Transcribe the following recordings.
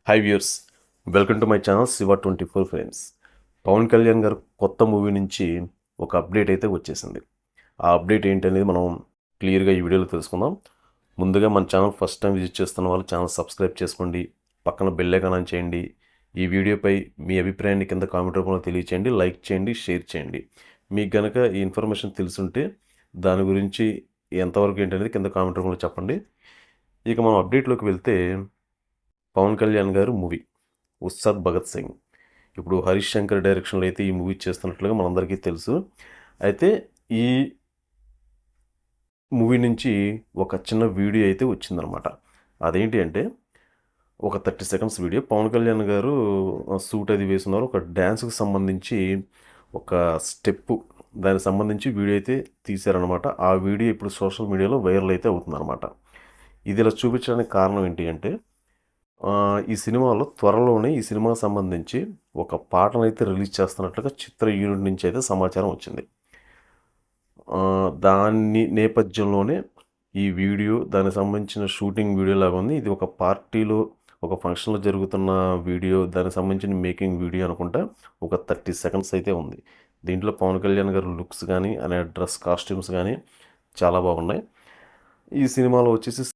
High viewers, welcome to my channel శివ24 frames. Pavan Kalyan garu కొత్త movie నుంచి ఒక అప్డేట్ అయితే వచ్చేసింది. ఆ అప్డేట్ ఏంటనేది మనం క్లియర్గా ఈ వీడియోలో తెలుసుకుందాం. ముందుగా మన ఛానల్ ఫస్ట్ టైం విజిట్ చేస్తున్న వాళ్ళు ఛానల్ సబ్స్క్రైబ్ చేసుకోండి, పక్కన బెల్ ఐకాన్ ఆన్ చేయండి. ఈ వీడియోపై మీ అభిప్రాయాన్ని కింద కామెంట్ రూపంలో తెలియచేయండి, లైక్ చేయండి, షేర్ చేయండి. మీకు గనక ఈ ఇన్ఫర్మేషన్ తెలుసుంటే దాని గురించి ఎంతవరకు ఏంటనేది కింద కామెంట్ రూపంలో చెప్పండి. ఇక మనం అప్డేట్లోకి వెళ్తే, పవన్ కళ్యాణ్ గారు మూవీ ఉస్తాద్ భగత్ సింగ్ ఇప్పుడు హరీష్ శంకర్ డైరెక్షన్లో అయితే ఈ మూవీ చేస్తున్నట్లుగా మనందరికీ తెలుసు. అయితే ఈ మూవీ నుంచి ఒక చిన్న వీడియో అయితే వచ్చిందనమాట. అదేంటి అంటే ఒక 30 సెకండ్స్ వీడియో. పవన్ కళ్యాణ్ గారు సూట్ అది వేస్తున్నారు. ఒక డ్యాన్స్కి సంబంధించి ఒక స్టెప్పు, దానికి సంబంధించి వీడియో అయితే తీశారనమాట. ఆ వీడియో ఇప్పుడు సోషల్ మీడియాలో వైరల్ అయితే అవుతుందన్నమాట. ఇది ఇలా చూపించడానికి కారణం ఏంటి అంటే, ఈ సినిమాలో త్వరలోనే ఈ సినిమాకి సంబంధించి ఒక పాటనైతే రిలీజ్ చేస్తున్నట్లుగా చిత్ర యూనిట్ నుంచి అయితే సమాచారం వచ్చింది. దాని నేపథ్యంలోనే ఈ వీడియో, దానికి సంబంధించిన షూటింగ్ వీడియో లాగా ఉంది. ఇది ఒక పార్టీలో, ఒక ఫంక్షన్లో జరుగుతున్న వీడియో, దానికి సంబంధించిన మేకింగ్ వీడియో అనుకుంటా. ఒక 30 సెకండ్స్ అయితే ఉంది. దీంట్లో పవన్ కళ్యాణ్ గారు లుక్స్ కానీ, అనే డ్రెస్ కాస్ట్యూమ్స్ కానీ చాలా బాగున్నాయి. ఈ సినిమాలో వచ్చేసి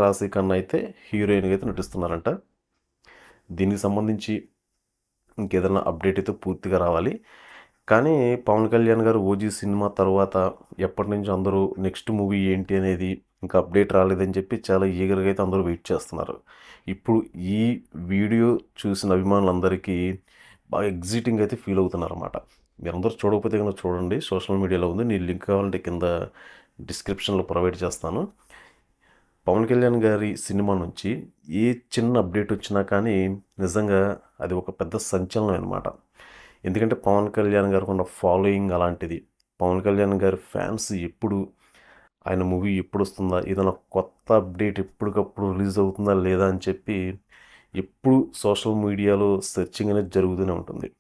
రాశి ఖన్నా అయితే హీరోయిన్గా అయితే నటిస్తున్నారంట. దీనికి సంబంధించి ఇంకేదైనా అప్డేట్ అయితే పూర్తిగా రావాలి. కానీ పవన్ కళ్యాణ్ గారు ఓజీ సినిమా తర్వాత ఎప్పటి నుంచి అందరూ నెక్స్ట్ మూవీ ఏంటి అనేది ఇంకా అప్డేట్ రాలేదని చెప్పి చాలా ఈగర్గా అయితే అందరూ వెయిట్ చేస్తున్నారు. ఇప్పుడు ఈ వీడియో చూసిన అభిమానులందరికీ బాగా ఎగ్జైటింగ్ అయితే ఫీల్ అవుతున్నారు అన్నమాట. మీరందరూ చూడకపోతే కనుక చూడండి, సోషల్ మీడియాలో ఉంది. నేను లింక్ కావాలంటే కింద డిస్క్రిప్షన్లో ప్రొవైడ్ చేస్తాను. పవన్ కళ్యాణ్ గారి సినిమా నుంచి ఏ చిన్న అప్డేట్ వచ్చినా కానీ నిజంగా అది ఒక పెద్ద సంచలనం అనమాట. ఎందుకంటే పవన్ కళ్యాణ్ గారికి ఉన్న ఫాలోయింగ్ అలాంటిది. పవన్ కళ్యాణ్ గారి ఫ్యాన్స్ ఎప్పుడు, ఆయన మూవీ ఎప్పుడు వస్తుందా, ఏదైనా కొత్త అప్డేట్ ఎప్పటికప్పుడు రిలీజ్ అవుతుందా లేదా అని చెప్పి ఎప్పుడు సోషల్ మీడియాలో సెర్చింగ్ అనేది జరుగుతూనే ఉంటుంది.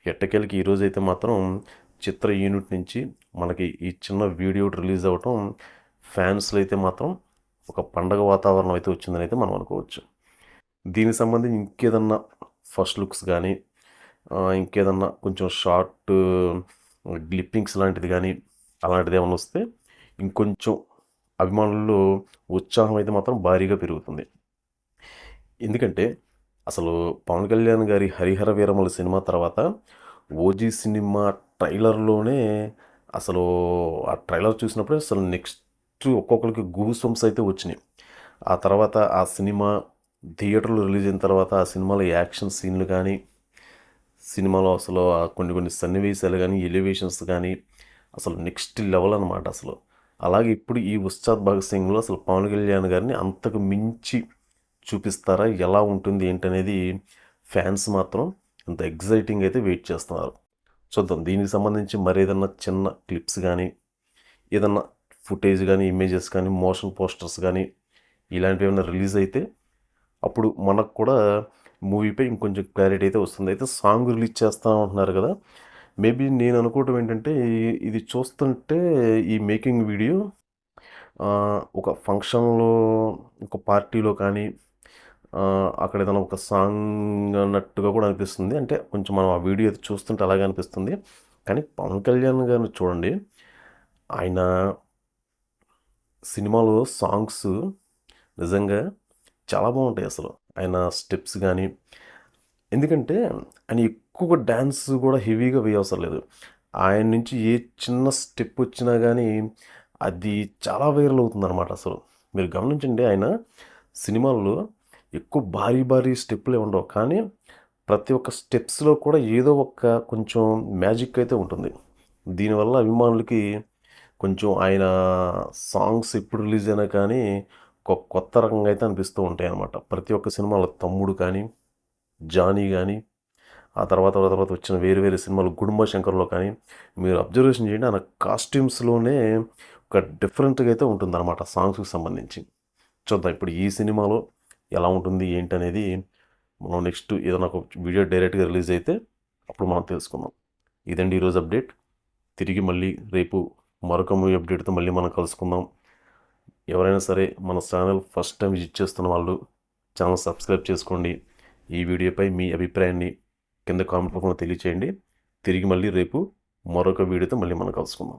ఎట్టకేలకి ఈరోజైతే మాత్రం చిత్ర యూనిట్ నుంచి మనకి ఈ చిన్న వీడియో రిలీజ్ అవ్వటం ఫ్యాన్స్లో అయితే మాత్రం ఒక పండగ వాతావరణం అయితే వచ్చిందని అయితే మనం అనుకోవచ్చు. దీనికి సంబంధించి ఇంకేదన్నా ఫస్ట్ లుక్స్ కానీ, ఇంకేదన్నా కొంచెం షార్ట్ గ్లిప్పింగ్స్ లాంటిది కానీ, అలాంటిది ఏమైనా వస్తే ఇంకొంచెం అభిమానుల్లో ఉత్సాహం అయితే మాత్రం భారీగా పెరుగుతుంది. ఎందుకంటే అసలు పవన్ కళ్యాణ్ గారి హరిహర వీరమల సినిమా తర్వాత ఓజీ సినిమా ట్రైలర్లోనే అసలు ఆ ట్రైలర్ చూసినప్పుడే అసలు నెక్స్ట్ ఒక్కొక్కరికి గూస్ బంప్స్ అయితే వచ్చినాయి. ఆ తర్వాత ఆ సినిమా థియేటర్లో రిలీజ్ అయిన తర్వాత ఆ సినిమాలో యాక్షన్ సీన్లు కానీ, సినిమాలో అసలు కొన్ని కొన్ని సన్నివేశాలు కానీ, ఎలివేషన్స్ కానీ అసలు నెక్స్ట్ లెవెల్ అనమాట అసలు. అలాగే ఇప్పుడు ఈ ఉస్తాద్ భగత్ సింగ్లో అసలు పవన్ కళ్యాణ్ గారిని అంతకు మించి చూపిస్తారా, ఎలా ఉంటుంది ఏంటనేది ఫ్యాన్స్ మాత్రం అంత ఎగ్జైటింగ్ అయితే వెయిట్ చేస్తున్నారు. చూద్దాం. దీనికి సంబంధించి మరేదన్నా చిన్న క్లిప్స్ కానీ, ఏదన్నా ఫుటేజ్ కానీ, ఇమేజెస్ కానీ, మోషన్ పోస్టర్స్ కానీ ఇలాంటివి ఏమైనా రిలీజ్ అయితే అప్పుడు మనకు కూడా మూవీపై ఇంకొంచెం క్లారిటీ అయితే వస్తుంది. అయితే సాంగ్ రిలీజ్ చేస్తామంటున్నారు కదా. మేబీ నేను అనుకోవటం ఏంటంటే, ఇది చూస్తుంటే ఈ మేకింగ్ వీడియో ఒక ఫంక్షన్లో, ఒక పార్టీలో కానీ, అక్కడ ఏదైనా ఒక సాంగ్ అన్నట్టుగా కూడా అనిపిస్తుంది. అంటే కొంచెం మనం ఆ వీడియో అయితే చూస్తుంటే అలాగే అనిపిస్తుంది. కానీ పవన్ కళ్యాణ్ గారిని చూడండి, ఆయన సినిమాలో సాంగ్స్ నిజంగా చాలా బాగుంటాయి అసలు. ఆయన స్టెప్స్ కానీ, ఎందుకంటే ఆయన ఎక్కువగా డ్యాన్స్ కూడా హెవీగా వేయవసరం లేదు. ఆయన నుంచి ఏ చిన్న స్టెప్ వచ్చినా కానీ అది చాలా వైరల్ అవుతుందన్నమాట అసలు. మీరు గమనించండి, ఆయన సినిమాల్లో ఎక్కువ భారీ భారీ స్టెప్పులే ఉండవు, కానీ ప్రతి ఒక్క స్టెప్స్లో కూడా ఏదో ఒక కొంచెం మ్యాజిక్ అయితే ఉంటుంది. దీనివల్ల అభిమానులకి కొంచెం ఆయన సాంగ్స్ ఎప్పుడు రిలీజ్ అయినా కానీ ఒక కొత్త రకంగా అయితే అనిపిస్తూ ఉంటాయి అన్నమాట. ప్రతి ఒక్క సినిమాలో తమ్ముడు కానీ, జానీ కానీ, ఆ తర్వాత వచ్చిన వేరు వేరే సినిమాలు, గుడుంబ శంకర్లో కానీ మీరు అబ్జర్వేషన్ చేయండి, ఆయన కాస్ట్యూమ్స్లోనే ఒక డిఫరెంట్గా అయితే ఉంటుందన్నమాట సాంగ్స్కి సంబంధించి. చూద్దాం ఇప్పుడు ఈ సినిమాలో ఎలా ఉంటుంది ఏంటనేది మనం నెక్స్ట్ ఏదైనా ఒక వీడియో డైరెక్ట్గా రిలీజ్ అయితే అప్పుడు మనం తెలుసుకుందాం. ఇదండి ఈరోజు అప్డేట్. తిరిగి మళ్ళీ రేపు మరొక మూవీ అప్డేట్తో మళ్ళీ మనం కలుసుకుందాం. ఎవరైనా సరే మన ఛానల్ ఫస్ట్ టైం విజిట్ చేస్తున్న వాళ్ళు ఛానల్ సబ్స్క్రైబ్ చేసుకోండి. ఈ వీడియోపై మీ అభిప్రాయాన్ని కింద కామెంట్ రూపంలో తెలియచేయండి. తిరిగి మళ్ళీ రేపు మరొక వీడియోతో మళ్ళీ మనం కలుసుకుందాం.